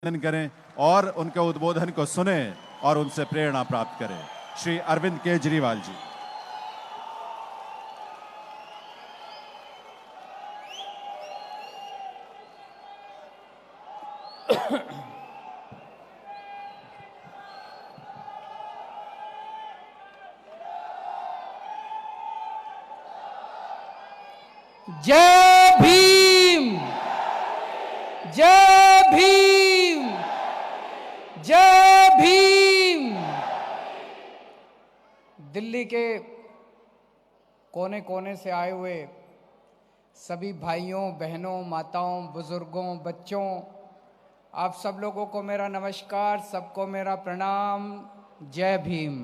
अभिनंदन करें और उनके उद्बोधन को सुने और उनसे प्रेरणा प्राप्त करें। श्री अरविंद केजरीवाल जी। जय भीम, जय भीम, जय भीम। दिल्ली के कोने कोने से आए हुए सभी भाइयों, बहनों, माताओं, बुजुर्गों, बच्चों, आप सब लोगों को मेरा नमस्कार, सबको मेरा प्रणाम। जय भीम।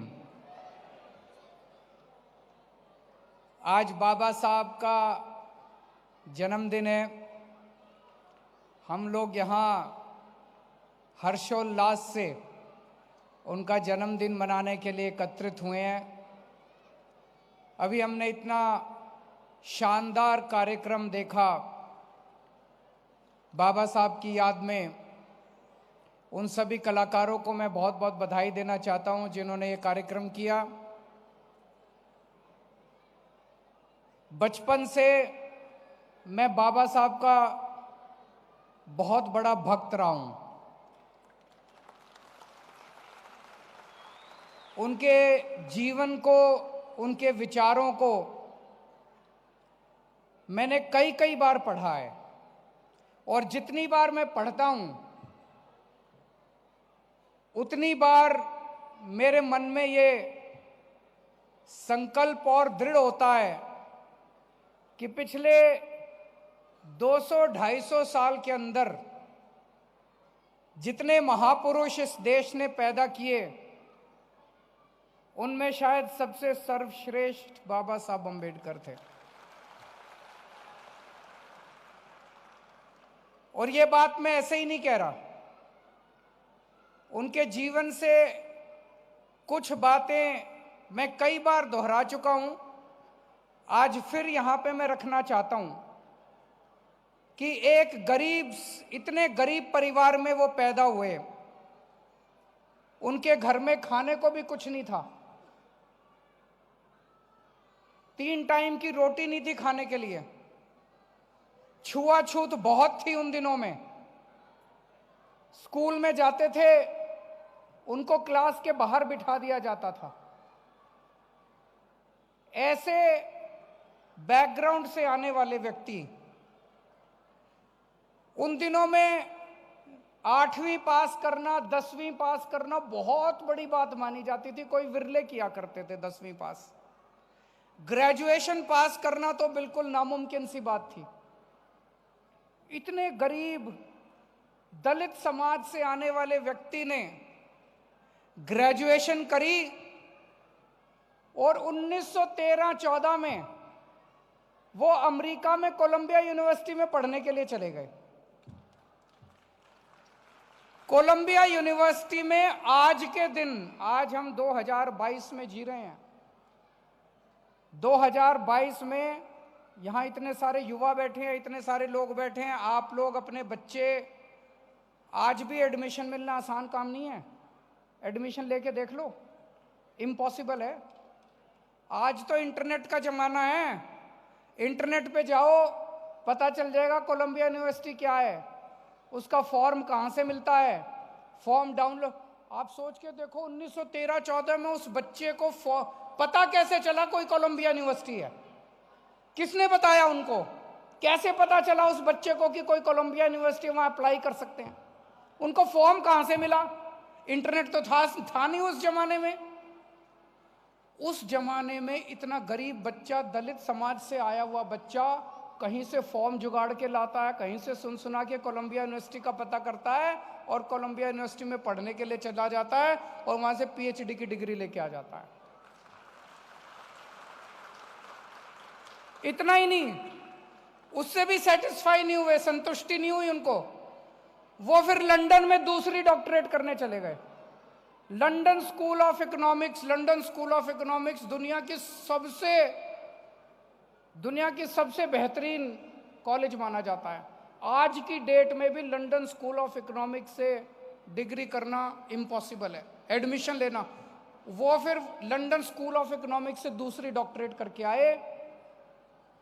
आज बाबा साहब का जन्मदिन है। हम लोग यहाँ हर्षोल्लास से उनका जन्मदिन मनाने के लिए एकत्रित हुए हैं। अभी हमने इतना शानदार कार्यक्रम देखा बाबा साहब की याद में। उन सभी कलाकारों को मैं बहुत बहुत बधाई देना चाहता हूं जिन्होंने ये कार्यक्रम किया। बचपन से मैं बाबा साहब का बहुत बड़ा भक्त रहा हूं। उनके जीवन को, उनके विचारों को मैंने कई कई बार पढ़ा है और जितनी बार मैं पढ़ता हूं उतनी बार मेरे मन में ये संकल्प और दृढ़ होता है कि पिछले 200-250 साल के अंदर जितने महापुरुष इस देश ने पैदा किए उनमें शायद सबसे सर्वश्रेष्ठ बाबा साहब अम्बेडकर थे। और ये बात मैं ऐसे ही नहीं कह रहा। उनके जीवन से कुछ बातें मैं कई बार दोहरा चुका हूं, आज फिर यहां पे मैं रखना चाहता हूं कि एक गरीब, इतने गरीब परिवार में वो पैदा हुए। उनके घर में खाने को भी कुछ नहीं था। 3 टाइम की रोटी नहीं थी खाने के लिए। छुआछूत बहुत थी उन दिनों में। स्कूल में जाते थे, उनको क्लास के बाहर बिठा दिया जाता था। ऐसे बैकग्राउंड से आने वाले व्यक्ति उन दिनों में 8वीं पास करना, 10वीं पास करना बहुत बड़ी बात मानी जाती थी। कोई विरले किया करते थे 10वीं पास। ग्रेजुएशन पास करना तो बिल्कुल नामुमकिन सी बात थी। इतने गरीब दलित समाज से आने वाले व्यक्ति ने ग्रेजुएशन करी और 1913-14 में वो अमेरिका में कोलंबिया यूनिवर्सिटी में पढ़ने के लिए चले गए। कोलंबिया यूनिवर्सिटी में आज के दिन, आज हम 2022 में जी रहे हैं, 2022 में यहां इतने सारे युवा बैठे हैं, इतने सारे लोग बैठे हैं। आप लोग अपने बच्चे, आज भी एडमिशन मिलना आसान काम नहीं है। एडमिशन लेके देख लो, इम्पॉसिबल है। आज तो इंटरनेट का जमाना है। इंटरनेट पे जाओ, पता चल जाएगा कोलंबिया यूनिवर्सिटी क्या है, उसका फॉर्म कहां से मिलता है, फॉर्म डाउनलोड। आप सोच के देखो 1913-14 में उस बच्चे को पता कैसे चला कोई कोलंबिया यूनिवर्सिटी है? किसने बताया उनको? कैसे पता चला उस बच्चे को कि कोई कोलंबिया यूनिवर्सिटी वहां अप्लाई कर सकते हैं? उनको फॉर्म कहां से मिला? इंटरनेट तो था नहीं उस जमाने में। उस जमाने में इतना गरीब बच्चा, दलित समाज से आया हुआ बच्चा कहीं से फॉर्म जुगाड़ के लाता है, कहीं से सुन सुना के कोलंबिया यूनिवर्सिटी का पता करता है और कोलंबिया यूनिवर्सिटी में पढ़ने के लिए चला जाता है और वहां से पीएचडी की डिग्री लेके आ जाता है। इतना ही नहीं, उससे भी सेटिस्फाई नहीं हुए, संतुष्टि नहीं हुई उनको। वो फिर लंदन में दूसरी डॉक्टरेट करने चले गए। London school of economics, London school of economics दुनिया की सबसे बेहतरीन कॉलेज माना जाता है। आज की डेट में भी लंदन स्कूल ऑफ इकोनॉमिक्स से डिग्री करना इम्पॉसिबल है, एडमिशन लेना। वो फिर लंदन स्कूल ऑफ इकोनॉमिक्स से दूसरी डॉक्टरेट करके आए।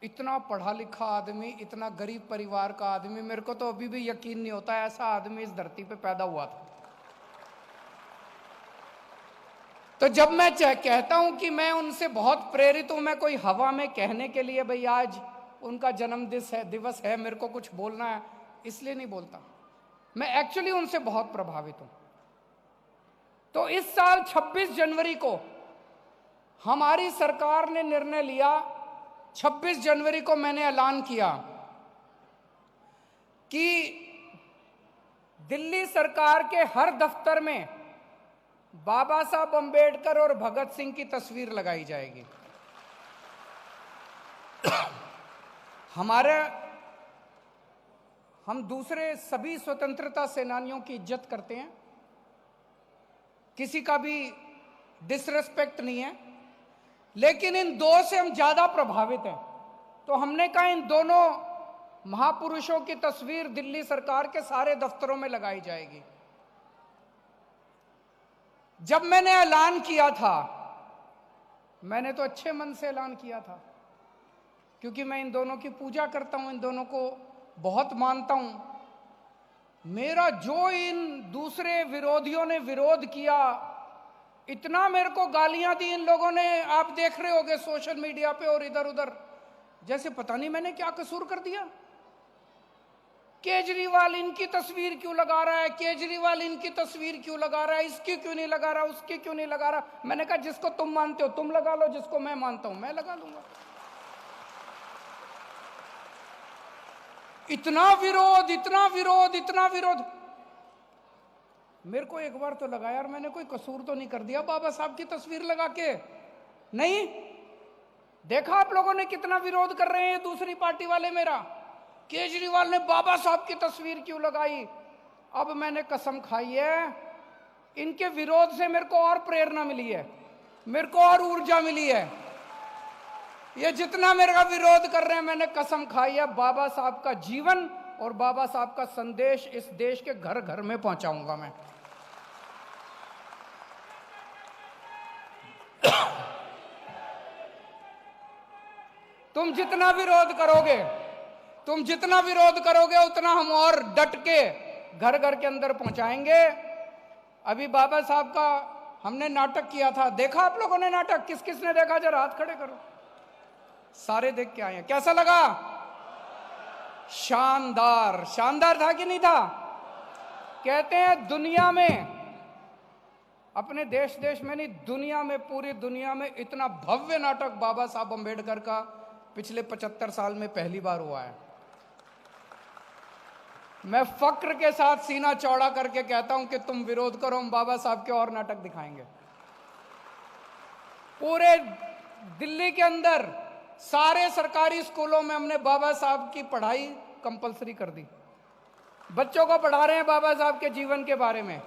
इतना पढ़ा लिखा आदमी, इतना गरीब परिवार का आदमी, मेरे को तो अभी भी यकीन नहीं होता ऐसा आदमी इस धरती पे पैदा हुआ था। तो जब मैं कहता हूं कि मैं उनसे बहुत प्रेरित हूं, मैं कोई हवा में कहने के लिए भाई आज उनका जन्म दिवस है मेरे को कुछ बोलना है इसलिए नहीं बोलता, मैं एक्चुअली उनसे बहुत प्रभावित हूं। तो इस साल 26 जनवरी को हमारी सरकार ने निर्णय लिया, 26 जनवरी को मैंने ऐलान किया कि दिल्ली सरकार के हर दफ्तर में बाबा साहब अंबेडकर और भगत सिंह की तस्वीर लगाई जाएगी। हम दूसरे सभी स्वतंत्रता सेनानियों की इज्जत करते हैं, किसी का भी डिसरेस्पेक्ट नहीं है, लेकिन इन दो से हम ज्यादा प्रभावित हैं। तो हमने कहा इन दोनों महापुरुषों की तस्वीर दिल्ली सरकार के सारे दफ्तरों में लगाई जाएगी। जब मैंने ऐलान किया था, मैंने तो अच्छे मन से ऐलान किया था, क्योंकि मैं इन दोनों की पूजा करता हूं, इन दोनों को बहुत मानता हूं। मेरा जो इन दूसरे विरोधियों ने विरोध किया, इतना मेरे को गालियां दी इन लोगों ने, आप देख रहे होंगे सोशल मीडिया पे और इधर उधर, जैसे पता नहीं मैंने क्या कसूर कर दिया। केजरीवाल इनकी तस्वीर क्यों लगा रहा है, केजरीवाल इनकी तस्वीर क्यों लगा रहा है, इसकी क्यों नहीं लगा रहा, उसकी क्यों नहीं लगा रहा। मैंने कहा जिसको तुम मानते हो तुम लगा लो, जिसको मैं मानता हूं मैं लगा लूंगा। इतना विरोध, इतना विरोध, इतना विरोध। मेरे को एक बार तो लगा यार मैंने कोई कसूर तो नहीं कर दिया बाबा साहब की तस्वीर लगा के। नहीं, देखा आप लोगों ने कितना विरोध कर रहे हैं दूसरी पार्टी वाले मेरा, केजरीवाल ने बाबा साहब की तस्वीर क्यों लगाई। अब मैंने कसम खाई है, इनके विरोध से मेरे को और प्रेरणा मिली है, मेरे को और ऊर्जा मिली है। ये जितना मेरा विरोध कर रहे हैं, मैंने कसम खाई है बाबा साहब का जीवन और बाबा साहब का संदेश इस देश के घर घर में पहुंचाऊंगा मैं। तुम जितना विरोध करोगे, तुम जितना विरोध करोगे उतना हम और डट के घर घर के अंदर पहुंचाएंगे। अभी बाबा साहब का हमने नाटक किया था, देखा आप लोगों ने नाटक? किस किस ने देखा जरा हाथ खड़े करो। सारे देख के आए हैं, कैसा लगा? शानदार, शानदार था कि नहीं था? कहते हैं दुनिया में, अपने देश में नहीं दुनिया में, पूरी दुनिया में इतना भव्य नाटक बाबा साहब अंबेडकर का पिछले 75 साल में पहली बार हुआ है। मैं फक्र के साथ सीना चौड़ा करके कहता हूं कि तुम विरोध करो, हम बाबा साहब के और नाटक दिखाएंगे। पूरे दिल्ली के अंदर सारे सरकारी स्कूलों में हमने बाबा साहब की पढ़ाई कंपलसरी कर दी। बच्चों को पढ़ा रहे हैं बाबा साहब के जीवन के बारे में,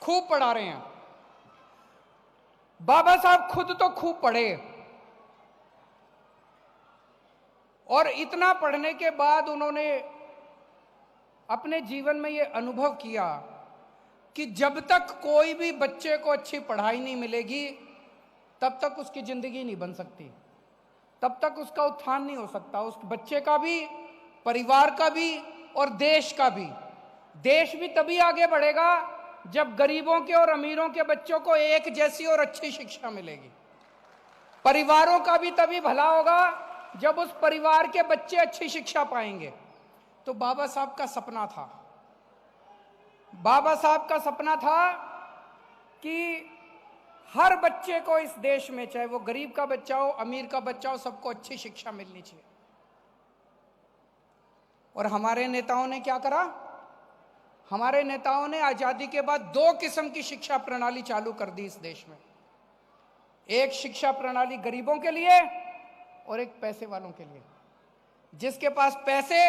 खूब पढ़ा रहे हैं। बाबा साहब खुद तो खूब पढ़े, और इतना पढ़ने के बाद उन्होंने अपने जीवन में यह अनुभव किया कि जब तक कोई भी बच्चे को अच्छी पढ़ाई नहीं मिलेगी तब तक उसकी जिंदगी नहीं बन सकती, तब तक उसका उत्थान नहीं हो सकता, उस बच्चे का भी, परिवार का भी और देश का भी। देश भी तभी आगे बढ़ेगा जब गरीबों के और अमीरों के बच्चों को एक जैसी और अच्छी शिक्षा मिलेगी। परिवारों का भी तभी भला होगा जब उस परिवार के बच्चे अच्छी शिक्षा पाएंगे। तो बाबा साहब का सपना था, बाबा साहब का सपना था कि हर बच्चे को इस देश में, चाहे वो गरीब का बच्चा हो, अमीर का बच्चा हो, सबको अच्छी शिक्षा मिलनी चाहिए। और हमारे नेताओं ने क्या करा? हमारे नेताओं ने आजादी के बाद दो किस्म की शिक्षा प्रणाली चालू कर दी इस देश में। एक शिक्षा प्रणाली गरीबों के लिए और एक पैसे वालों के लिए। जिसके पास पैसे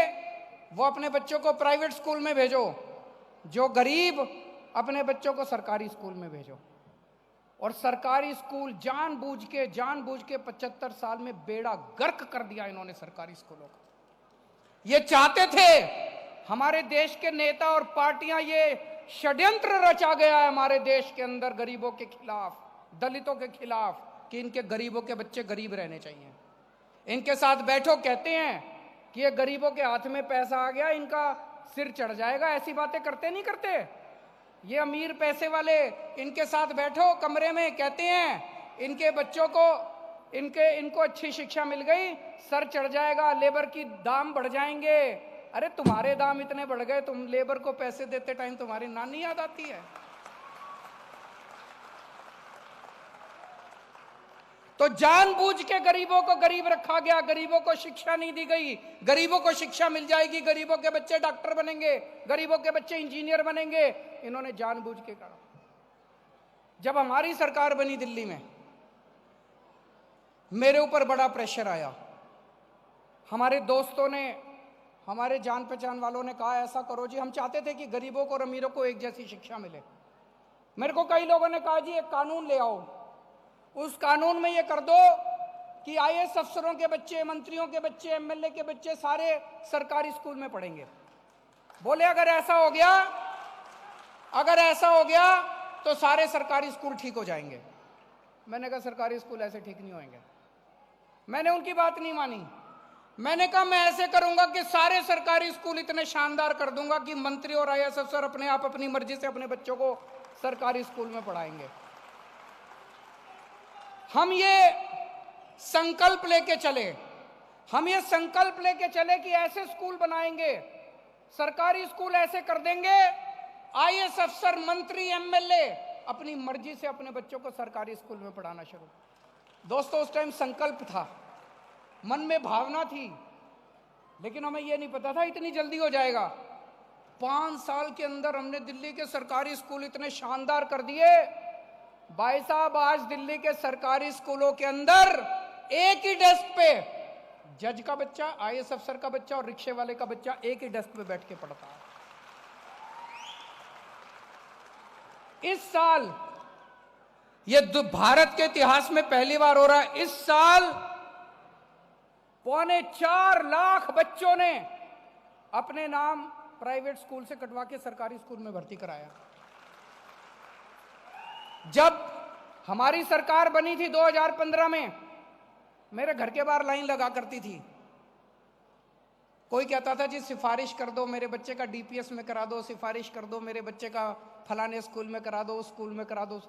वो अपने बच्चों को प्राइवेट स्कूल में भेजो, जो गरीब अपने बच्चों को सरकारी स्कूल में भेजो। और सरकारी स्कूल जानबूझ के 75 साल में बेड़ा गर्क कर दिया इन्होंने सरकारी स्कूलों का। ये चाहते थे हमारे देश के नेता और पार्टियां, ये षड्यंत्र रचा गया है हमारे देश के अंदर गरीबों के खिलाफ, दलितों के खिलाफ, कि इनके गरीबों के बच्चे गरीब रहने चाहिए। इनके साथ बैठो, कहते हैं कि ये गरीबों के हाथ में पैसा आ गया, इनका सिर चढ़ जाएगा। ऐसी बातें करते नहीं करते ये अमीर पैसे वाले। इनके साथ बैठो कमरे में, कहते हैं इनके बच्चों को, इनको अच्छी शिक्षा मिल गई, सर चढ़ जाएगा, लेबर की दाम बढ़ जाएंगे। अरे तुम्हारे दाम इतने बढ़ गए, तुम लेबर को पैसे देते टाइम तुम्हारी नानी याद आती है। तो जानबूझ के गरीबों को गरीब रखा गया, गरीबों को शिक्षा नहीं दी गई। गरीबों को शिक्षा मिल जाएगी, गरीबों के बच्चे डॉक्टर बनेंगे, गरीबों के बच्चे इंजीनियर बनेंगे, इन्होंने जानबूझ के कहा। जब हमारी सरकार बनी दिल्ली में, मेरे ऊपर बड़ा प्रेशर आया। हमारे दोस्तों ने, हमारे जान पहचान वालों ने कहा ऐसा करो जी, हम चाहते थे कि गरीबों को और अमीरों को एक जैसी शिक्षा मिले। मेरे को कई लोगों ने कहा जी एक कानून ले आओ, उस कानून में ये कर दो कि आईएएस अफसरों के बच्चे, मंत्रियों के बच्चे, एमएलए के बच्चे सारे सरकारी स्कूल में पढ़ेंगे। बोले अगर ऐसा हो गया तो सारे सरकारी स्कूल ठीक हो जाएंगे। मैंने कहा सरकारी स्कूल ऐसे ठीक नहीं होंगे। मैंने उनकी बात नहीं मानी। मैंने कहा मैं ऐसे करूंगा कि सारे सरकारी स्कूल इतने शानदार कर दूंगा कि मंत्री और आईएएस अफसर अपने आप अपनी मर्जी से अपने बच्चों को सरकारी स्कूल में पढ़ाएंगे। हम ये संकल्प लेके चले कि ऐसे स्कूल बनाएंगे, सरकारी स्कूल ऐसे कर देंगे, आईएएस अफसर, मंत्री, एमएलए अपनी मर्जी से अपने बच्चों को सरकारी स्कूल में पढ़ाना शुरू। दोस्तों उस टाइम संकल्प था, मन में भावना थी, लेकिन हमें यह नहीं पता था इतनी जल्दी हो जाएगा। 5 साल के अंदर हमने दिल्ली के सरकारी स्कूल इतने शानदार कर दिए। भाई साहब आज दिल्ली के सरकारी स्कूलों के अंदर एक ही डेस्क पे जज का बच्चा, आईएएस अफसर का बच्चा और रिक्शे वाले का बच्चा एक ही डेस्क पे बैठ के पढ़ता है। इस साल ये भारत के इतिहास में पहली बार हो रहा है। इस साल 4.25 लाख बच्चों ने अपने नाम प्राइवेट स्कूल से कटवा के सरकारी स्कूल में भर्ती कराया। जब हमारी सरकार बनी थी 2015 में, मेरे घर के बाहर लाइन लगा करती थी। कोई कहता था जी सिफारिश कर दो, मेरे बच्चे का डीपीएस में करा दो, सिफारिश कर दो, मेरे बच्चे का फलाने स्कूल में करा दो, उस स्कूल में करा दो।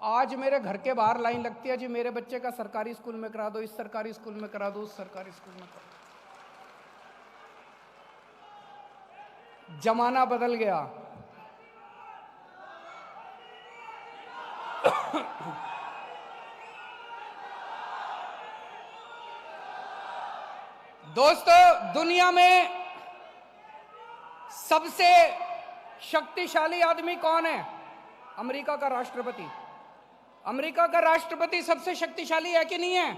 आज मेरे घर के बाहर लाइन लगती है जी मेरे बच्चे का सरकारी स्कूल में करा दो, इस सरकारी स्कूल में करा दो, उस सरकारी स्कूल में करा दो। जमाना बदल गया। दोस्तों दुनिया में सबसे शक्तिशाली आदमी कौन है? अमेरिका का राष्ट्रपति। अमेरिका का राष्ट्रपति सबसे शक्तिशाली है कि नहीं है?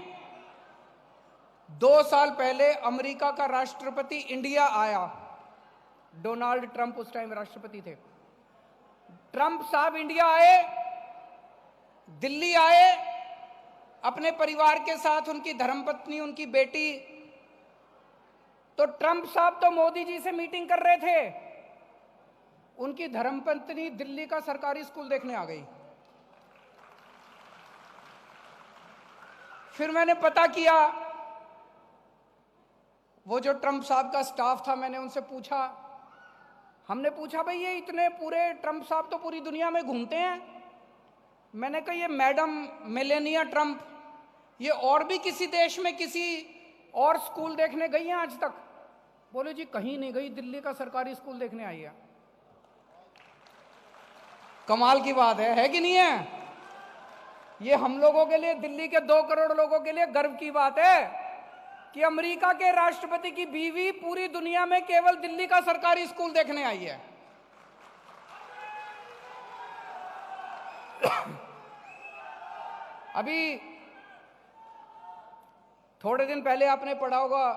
2 साल पहले अमेरिका का राष्ट्रपति इंडिया आया। डोनाल्ड ट्रंप उस टाइम राष्ट्रपति थे। ट्रंप साहब इंडिया आए, दिल्ली आए, अपने परिवार के साथ, उनकी धर्मपत्नी, उनकी बेटी। तो ट्रंप साहब तो मोदी जी से मीटिंग कर रहे थे, उनकी धर्मपत्नी दिल्ली का सरकारी स्कूल देखने आ गई। फिर मैंने पता किया, वो जो ट्रंप साहब का स्टाफ था, मैंने उनसे पूछा, हमने पूछा भाई ये इतने पूरे ट्रंप साहब तो पूरी दुनिया में घूमते हैं, मैंने कहा ये मैडम मेलेनिया ट्रंप ये और भी किसी देश में किसी और स्कूल देखने गई हैं आज तक? बोले जी कहीं नहीं गई, दिल्ली का सरकारी स्कूल देखने आई है। कमाल की बात है कि नहीं है? ये हम लोगों के लिए, दिल्ली के 2 करोड़ लोगों के लिए गर्व की बात है कि अमेरिका के राष्ट्रपति की बीवी पूरी दुनिया में केवल दिल्ली का सरकारी स्कूल देखने आई है। अभी थोड़े दिन पहले आपने पढ़ा होगा,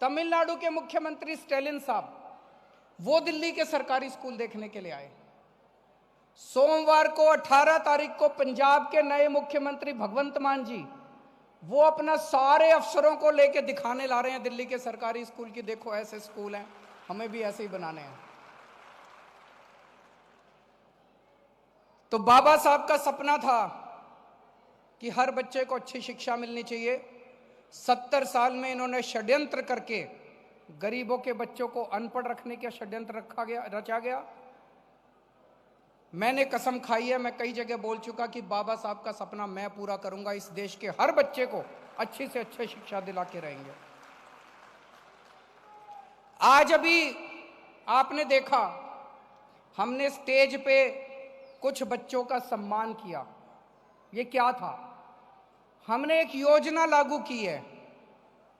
तमिलनाडु के मुख्यमंत्री स्टैलिन साहब, वो दिल्ली के सरकारी स्कूल देखने के लिए आए। सोमवार को 18 तारीख को पंजाब के नए मुख्यमंत्री भगवंत मान जी, वो अपना सारे अफसरों को लेके दिखाने ला रहे हैं दिल्ली के सरकारी स्कूल की, देखो ऐसे स्कूल हैं, हमें भी ऐसे ही बनाने हैं। तो बाबा साहब का सपना था कि हर बच्चे को अच्छी शिक्षा मिलनी चाहिए। 70 साल में इन्होंने षड्यंत्र करके गरीबों के बच्चों को अनपढ़ रखने का षड्यंत्र रचा गया। मैंने कसम खाई है, मैं कई जगह बोल चुका कि बाबा साहब का सपना मैं पूरा करूंगा। इस देश के हर बच्चे को अच्छी से अच्छी शिक्षा दिला के रहेंगे। आज अभी आपने देखा, हमने स्टेज पे कुछ बच्चों का सम्मान किया। ये क्या था? हमने एक योजना लागू की है,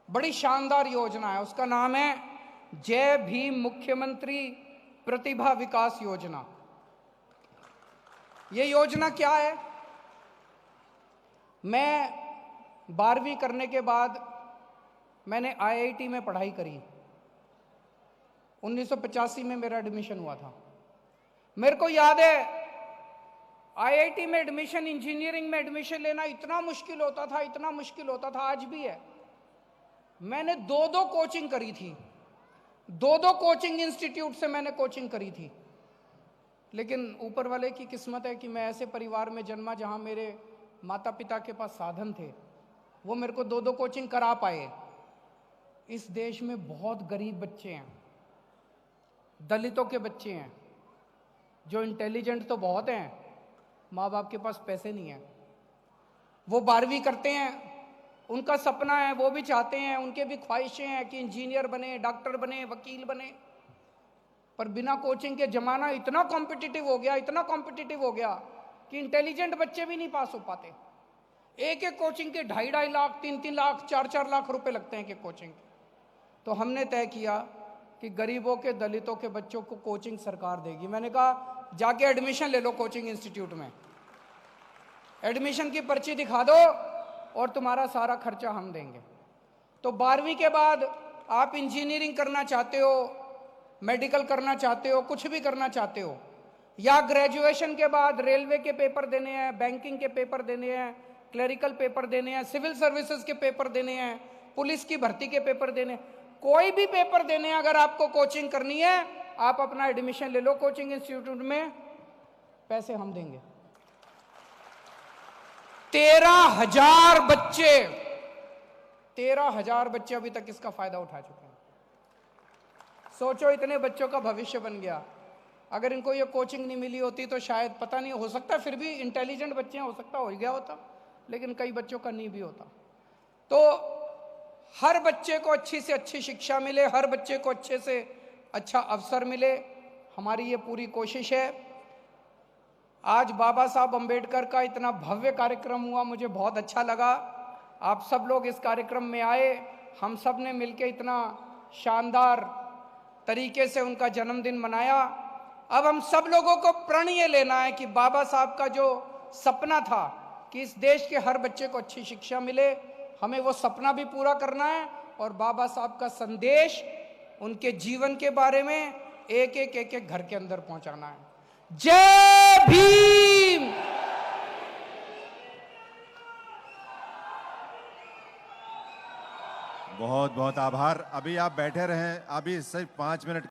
बड़ी शानदार योजना है। उसका नाम है जय भीम मुख्यमंत्री प्रतिभा विकास योजना। ये योजना क्या है? मैं 12वीं करने के बाद मैंने IIT में पढ़ाई करी। 1985 में मेरा एडमिशन हुआ था। मेरे को याद है IIT में एडमिशन, इंजीनियरिंग में एडमिशन लेना इतना मुश्किल होता था, इतना मुश्किल होता था, आज भी है। मैंने 2-2 कोचिंग करी थी, 2-2 कोचिंग इंस्टीट्यूट से मैंने कोचिंग करी थी। लेकिन ऊपर वाले की किस्मत है कि मैं ऐसे परिवार में जन्मा जहां मेरे माता पिता के पास साधन थे, वो मेरे को 2-2 कोचिंग करा पाए। इस देश में बहुत गरीब बच्चे हैं, दलितों के बच्चे हैं, जो इंटेलिजेंट तो बहुत हैं, माँ बाप के पास पैसे नहीं हैं। वो 12वीं करते हैं, उनका सपना है, वो भी चाहते हैं, उनके भी ख्वाहिशें हैं कि इंजीनियर बने, डॉक्टर बने, वकील बने। पर बिना कोचिंग के जमाना इतना कॉम्पिटिटिव हो गया, इतना कॉम्पिटिटिव हो गया कि इंटेलिजेंट बच्चे भी नहीं पास हो पाते। एक एक कोचिंग के 2.5 लाख, 3-3 लाख, 4-4 लाख रुपए लगते हैं कि कोचिंग के। तो हमने तय किया कि गरीबों के, दलितों के बच्चों को कोचिंग सरकार देगी। मैंने कहा जाके एडमिशन ले लो कोचिंग इंस्टीट्यूट में, एडमिशन की पर्ची दिखा दो और तुम्हारा सारा खर्चा हम देंगे। तो 12वीं के बाद आप इंजीनियरिंग करना चाहते हो, मेडिकल करना चाहते हो, कुछ भी करना चाहते हो, या ग्रेजुएशन के बाद रेलवे के पेपर देने हैं, बैंकिंग के पेपर देने हैं, क्लरिकल पेपर देने हैं, सिविल सर्विसेज के पेपर देने हैं, पुलिस की भर्ती के पेपर देने, कोई भी पेपर देने हैं, अगर आपको कोचिंग करनी है, आप अपना एडमिशन ले लो कोचिंग इंस्टीट्यूट में, पैसे हम देंगे। 13,000 बच्चे, 13,000 बच्चे अभी तक इसका फायदा उठा चुके हैं। सोचो, इतने बच्चों का भविष्य बन गया। अगर इनको ये कोचिंग नहीं मिली होती तो शायद, पता नहीं, हो सकता फिर भी इंटेलिजेंट बच्चे हैं, हो सकता हो गया होता, लेकिन कई बच्चों का नहीं भी होता। तो हर बच्चे को अच्छी से अच्छी शिक्षा मिले, हर बच्चे को अच्छे से अच्छा अवसर मिले, हमारी ये पूरी कोशिश है। आज बाबा साहब अंबेडकर का इतना भव्य कार्यक्रम हुआ, मुझे बहुत अच्छा लगा। आप सब लोग इस कार्यक्रम में आए, हम सब ने मिलकर इतना शानदार तरीके से उनका जन्मदिन मनाया। अब हम सब लोगों को प्रण ये लेना है कि बाबा साहब का जो सपना था कि इस देश के हर बच्चे को अच्छी शिक्षा मिले, हमें वो सपना भी पूरा करना है और बाबा साहब का संदेश, उनके जीवन के बारे में एक एक घर के अंदर पहुंचाना है। जय भीम। बहुत बहुत आभार। अभी आप बैठे रहें, अभी सिर्फ 5 मिनट